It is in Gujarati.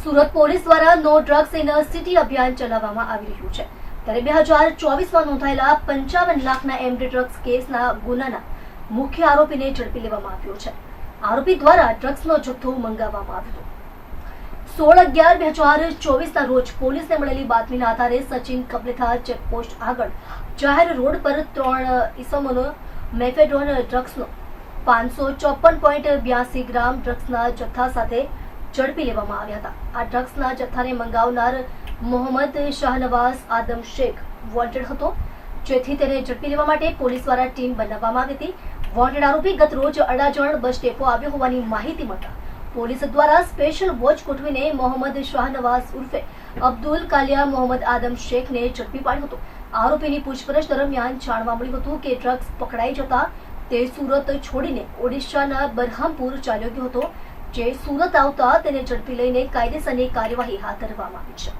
સુરત પોલીસ દ્વારા નો ડ્રગ્સ ઇન સિટી અભિયાન ચલાવવામાં આવી રહ્યું છે ત્યારે 2024માં નોંધાયેલા 55 લાખના એમડી ડ્રગ્સ કેસના ગુનાના મુખ્ય આરોપીને ઝડપી લેવામાં આવ્યો છે. આરોપી દ્વારા ડ્રગ્સનો જથ્થો મંગાવવામાં આવ્યો. 16/11/2024ના રોજ પોલીસને મળેલી બાતમીના આધારે સચિન કપલેથા ચેકપોસ્ટ આગળ જાહેર રોડ પર 3 ઇસમોનો મેફેડોન ડ્રગ્સનો 554.82 ગ્રામ ડ્રગ્સના જથ્થા સાથે ઝડપી લેવામાં આવ્યા હતા. આ ડ્રગ્સના જથ્થાને મંગાવનાર મોહમ્મદ શાહનવાઝ આદમ શેખ વોન્ટેડ હતો, જેથી તેને ઝડપી લેવા માટે પોલીસ દ્વારા ટીમ બનાવવામાં આવી હતી. વોન્ટેડ આરોપી ગત રોજ અડાજણ બસ ડેપો આવ્યો હોવાની માહિતી મળતા પોલીસ દ્વારા સ્પેશિયલ વોચ ગોઠવીને મોહમ્મદ શાહનવાઝ ઉર્ફે અબ્દુલ કાલિયા મોહમ્મદ આદમ શેખને ઝડપી પાડ્યો હતો. આરોપીની પૂછપરછ દરમિયાન જાણવા મળ્યું હતું કે ડ્રગ્સ પકડાઈ જતા તે સુરત છોડીને ઓડિશાના બરહામપુર ચાલ્યો ગયો હતો, જે સુરત આવતા તેને ઝડપી લઈને કાયદેસરની કાર્યવાહી હાથ ધરવામાં આવી છે.